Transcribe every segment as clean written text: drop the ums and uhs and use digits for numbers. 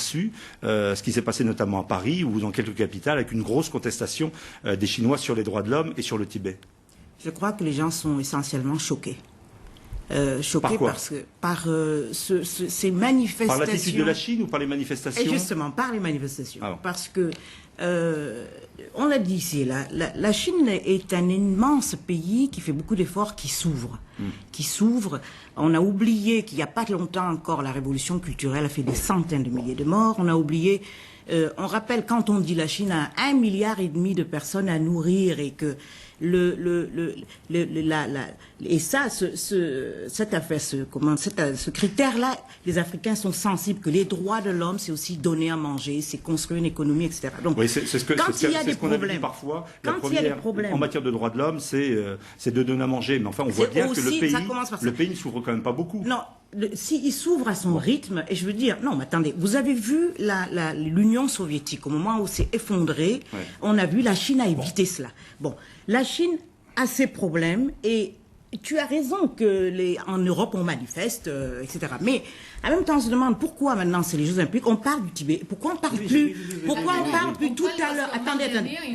perçu ce qui s'est passé notamment à Paris ou dans quelques capitales avec une grosse contestation des Chinois sur les droits de l'homme et sur le Tibet? Je crois que les gens sont essentiellement choqués. Choqués par ces manifestations. Par l'attitude de la Chine ou par les manifestations? Et justement, par les manifestations. Ah bon. Parce que, on l'a dit ici, la Chine est un immense pays qui fait beaucoup d'efforts, qui s'ouvre. Qui s'ouvre. On a oublié qu'il n'y a pas longtemps encore, la révolution culturelle a fait des centaines de milliers de morts. On a oublié... on rappelle, quand on dit la Chine a 1,5 milliard de personnes à nourrir et que et ça, cette affaire, ce critère-là, les Africains sont sensibles que les droits de l'homme, c'est aussi donner à manger, c'est construire une économie, etc. Donc, oui, c'est ce qu'on avait dit parfois. En matière de droits de l'homme, c'est de donner à manger. Mais enfin, on voit bien que le pays ne s'ouvre quand même pas beaucoup. Non. S'il s'ouvre à son rythme, et je veux dire, non, mais attendez, vous avez vu l'Union soviétique, au moment où c'est effondré, on a vu la Chine a évité cela. Bon, la Chine a ses problèmes, et tu as raison que en Europe on manifeste, etc. Mais en même temps, on se demande pourquoi maintenant c'est les Jeux Olympiques, on parle du Tibet. Pourquoi on parle plus? Pourquoi on parle plus tout à l'heure? Attendez.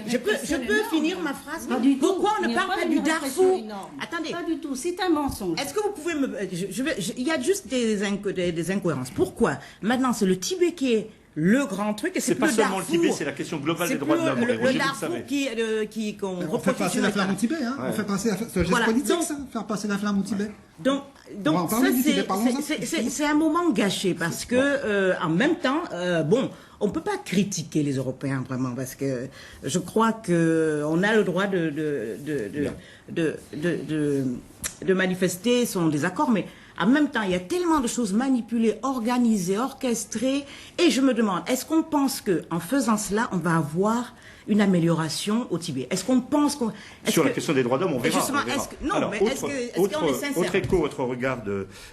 Je peux finir ma phrase? Pourquoi on ne parle pas du Darfour? Attendez. Pas du tout. C'est un mensonge. Est-ce que vous pouvez me... il y a juste des incohérences. Pourquoi maintenant c'est le Tibet qui est le grand truc, et c'est pas seulement le Tibet, c'est la question globale des droits de l'homme. Le Darfour qu'on fait passer la flamme au Tibet, hein. On fait passer c'est un geste politique, ça, faire passer la flamme au Tibet. Donc ça c'est un moment gâché parce que en même temps, bon, on peut pas critiquer les Européens vraiment parce que je crois que on a le droit de manifester son désaccord, mais en même temps, il y a tellement de choses manipulées, organisées, orchestrées, et je me demande, est-ce qu'on pense qu'en faisant cela, on va avoir une amélioration au Tibet? Est-ce qu'on pense qu'on... Sur la question des droits d'homme, on verra. Justement, autre écho, autre regard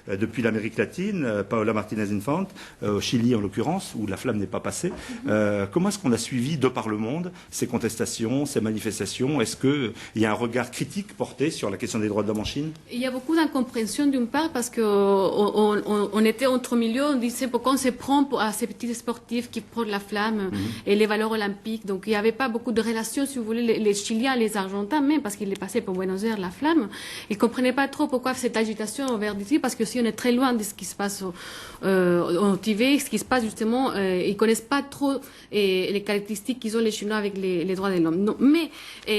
depuis l'Amérique latine, Paola Martinez-Infante, au Chili en l'occurrence, où la flamme n'est pas passée. Comment est-ce qu'on a suivi de par le monde ces contestations, ces manifestations? Est-ce qu'il y a un regard critique porté sur la question des droits de l'homme en Chine? Il y a beaucoup d'incompréhension d'une part parce qu'on était entre milieux, on disait pourquoi on se prend à ces petits sportifs qui portent la flamme et les valeurs olympiques. Donc il n'y avait pas beaucoup de relations, si vous voulez, les Chiliens, les Argentins, même parce qu'il est passé pour Buenos Aires, la flamme. Ils ne comprenaient pas trop pourquoi cette agitation vers d'ici, parce que si on est très loin de ce qui se passe au Tibet, ce qui se passe justement, ils ne connaissent pas trop les caractéristiques qu'ils ont les Chinois avec les droits de l'homme. Mais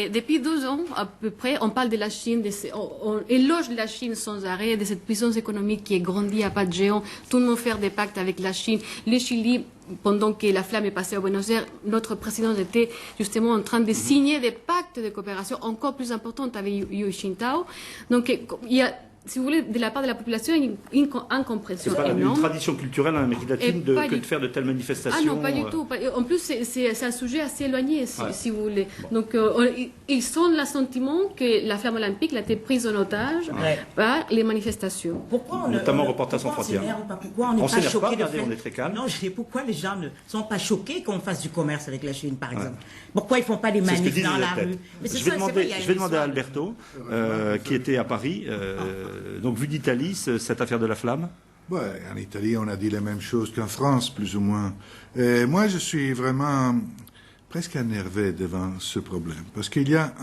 depuis 2 ans, à peu près, on parle de la Chine, on éloge la Chine sans arrêt, de cette puissance économique qui est grandie à pas de géant. Tout le monde fait des pactes avec la Chine. Le Chili, pendant que la flamme est passée à Buenos Aires, notre président était justement en train de signer des pactes de coopération encore plus importants avec Hu Jintao. Donc il y a, si vous voulez, de la part de la population, une incompréhension énorme. C'est pas une tradition culturelle en Amérique latine que de faire de telles manifestations. Ah non, pas du tout. En plus, c'est un sujet assez éloigné, si vous voulez. Donc, ils sont l'assentiment que la flamme olympique a été prise en otage par les manifestations. Notamment Reporters sans frontières. Pourquoi on n'est pas choqué de on est très calme. Non, je dis pourquoi les gens ne sont pas choqués qu'on fasse du commerce avec la Chine, par exemple. Pourquoi ils ne font pas des manifs dans la rue? Je vais demander à Alberto, qui était à Paris. Donc, vu d'Italie, cette affaire de la flamme? Ouais, en Italie, on a dit la même chose qu'en France, plus ou moins. Et moi, je suis vraiment presque énervé devant ce problème. Parce qu'il y a,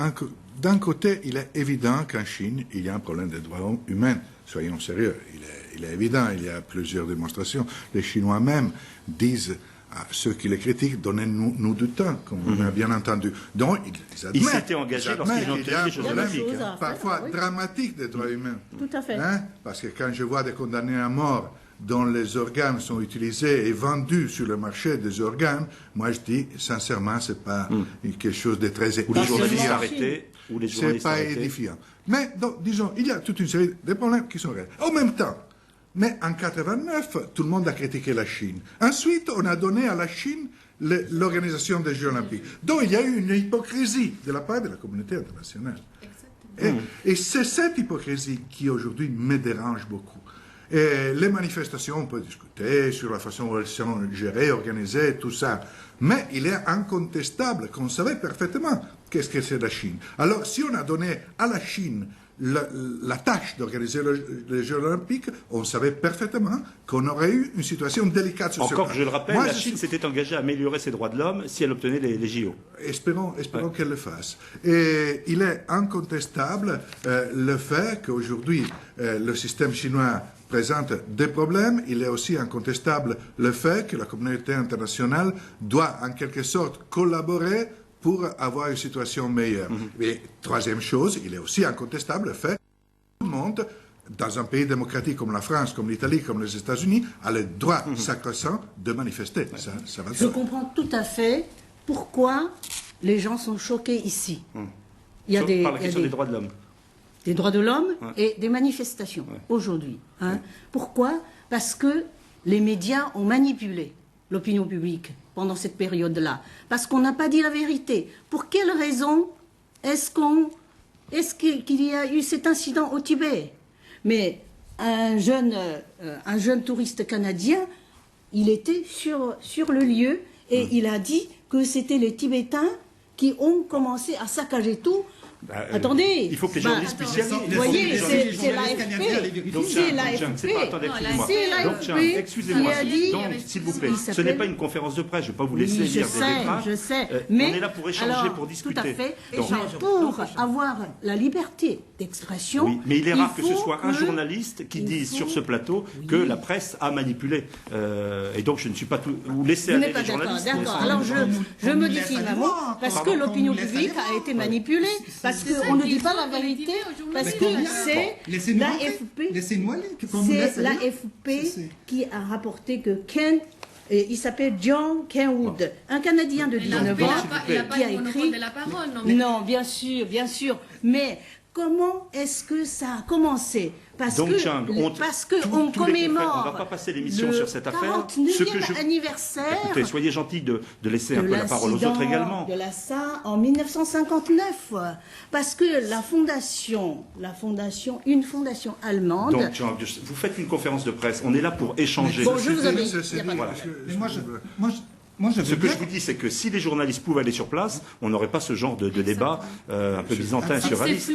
d'un côté, il est évident qu'en Chine, il y a un problème des droits humains. Soyons sérieux, il est évident, il y a plusieurs démonstrations. Les Chinois même disent à ceux qui les critiquent, donnez-nous du temps, comme on a bien entendu. Donc, ils s'étaient engagés lorsqu'ils ont tenu les Jeux Olympiques. Parfois dramatique des droits humains. Tout à fait. Parce que quand je vois des condamnés à mort dont les organes sont utilisés et vendus sur le marché des organes, moi je dis, sincèrement, c'est pas quelque chose de très édifiant. Ou les journalistes arrêtés. C'est pas édifiant. Mais, donc, disons, il y a toute une série de problèmes qui sont réels. En même temps, mais en 89, tout le monde a critiqué la Chine. Ensuite, on a donné à la Chine l'organisation des Jeux Olympiques. Donc, il y a eu une hypocrisie de la part de la communauté internationale. Et c'est cette hypocrisie qui, aujourd'hui, me dérange beaucoup. Et les manifestations, on peut discuter sur la façon dont elles sont gérées, organisées, tout ça. Mais il est incontestable qu'on savait parfaitement qu'est-ce que c'est la Chine. Alors, si on a donné à la Chine la tâche d'organiser les Jeux Olympiques, on savait parfaitement qu'on aurait eu une situation délicate sur ce plan. Encore, je le rappelle, la Chine s'était engagée à améliorer ses droits de l'homme si elle obtenait les JO. Espérons qu'elle le fasse. Et il est incontestable le fait qu'aujourd'hui, le système chinois présente des problèmes. Il est aussi incontestable le fait que la communauté internationale doit en quelque sorte collaborer pour avoir une situation meilleure. Et troisième chose, il est aussi incontestable le fait que tout le monde, dans un pays démocratique comme la France, comme l'Italie, comme les États-Unis, a le droit sacro-saint de manifester. Ça va Je comprends tout à fait pourquoi les gens sont choqués ici. Il y a Par la question des droits de l'homme. Des droits de l'homme et des manifestations aujourd'hui. Pourquoi? Parce que les médias ont manipulé l'opinion publique pendant cette période-là. Parce qu'on n'a pas dit la vérité. Pour quelle raison est-ce qu'il y a eu cet incident au Tibet? Mais un jeune touriste canadien, il était sur le lieu et il a dit que c'était les Tibétains qui ont commencé à saccager tout. Attendez, il faut que les journalistes puissent y aller. Vous voyez, c'est l'AFP. C'est l'AFP. Excusez-moi. Donc, s'il vous plaît, ce n'est pas une conférence de presse. Je ne vais pas vous laisser lire des décrets. Je sais. Mais on est là pour échanger, pour discuter. Tout à fait. Pour avoir la liberté d'expression. Oui, mais il est rare que ce soit un journaliste qui dise sur ce plateau que la presse a manipulé. Et donc, je ne suis pas tout. Vous laissez aller les journalistes. D'accord. Alors, je modifie ma mot parce que l'opinion publique a été manipulée. Parce qu'on ne dit pas la vérité, parce que c'est l'AFP qui a rapporté que Ken, il s'appelle John Kenwood, un Canadien de 19 ans, qui a écrit... Non, bien sûr, mais comment est-ce que ça a commencé? Parce qu'on commémore. On ne va pas passer l'émission sur cette affaire. Le 49e anniversaire. Écoutez, soyez gentils de laisser un peu la parole aux autres également. De l'Assa en 1959, parce que une fondation allemande. Donc, Jean, vous faites une conférence de presse. On est là pour échanger. Bon, je vous avais dit. Ce que je vous dis, c'est que si les journalistes pouvaient aller sur place, on n'aurait pas ce genre de débat un peu byzantin sur Alice.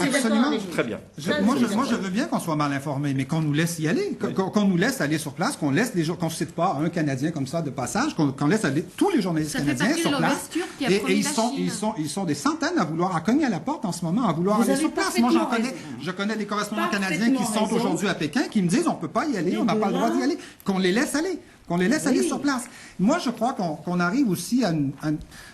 Absolument. Très bien. Moi, je veux bien qu'on soit mal informé, mais qu'on nous laisse y aller, qu'on nous laisse aller sur place, qu'on laisse qu'on ne cite pas un Canadien comme ça de passage, qu'on laisse aller tous les journalistes canadiens sur place. Et ils sont des centaines à cogner à la porte en ce moment, à vouloir aller sur place. Moi, je connais des correspondants canadiens qui sont aujourd'hui à Pékin, qui me disent on ne peut pas y aller, on n'a pas le droit d'y aller, qu'on les laisse aller. Qu'on les laisse aller sur place. Moi, je crois qu'on arrive aussi à...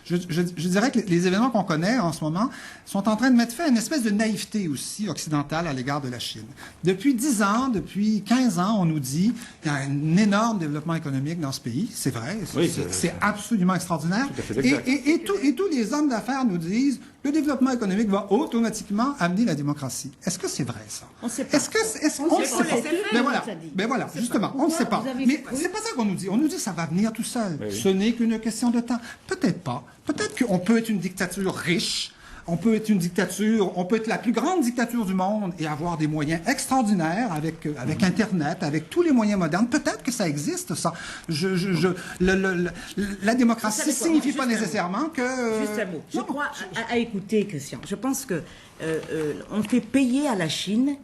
Je dirais que les événements qu'on connaît en ce moment sont en train de mettre fin à une espèce de naïveté aussi occidentale à l'égard de la Chine. Depuis 10 ans, depuis 15 ans, on nous dit qu'il y a un énorme développement économique dans ce pays. C'est vrai. C'est absolument extraordinaire. Et tous les hommes d'affaires nous disent le développement économique va automatiquement amener la démocratie. Est-ce que c'est vrai, ça? On ne sait pas. On ne sait pas. Mais voilà, justement, on ne sait pas. Mais c'est pas ça qu'on nous dit. On nous dit que ça va venir tout seul. Oui. Ce n'est qu'une question de temps. Peut-être pas. Peut-être qu'on peut être une dictature riche. On peut être la plus grande dictature du monde et avoir des moyens extraordinaires avec Internet, avec tous les moyens modernes. Peut-être que ça existe, ça. La démocratie ne signifie pas nécessairement que... Juste un mot. Je crois, à écouter, Christian, je pense que on fait payer à la Chine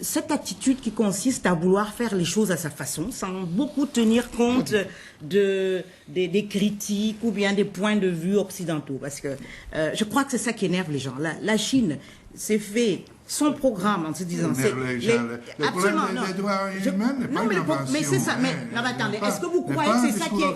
cette attitude qui consiste à vouloir faire les choses à sa façon, sans beaucoup tenir compte des critiques ou bien des points de vue occidentaux. Parce que je crois que c'est ça qui énerve les gens. La Chine s'est fait son programme en se disant... Le problème des droits humains n'est pas une invention. Mais c'est ça. Mais attendez, est-ce que vous croyez que c'est ça qui est...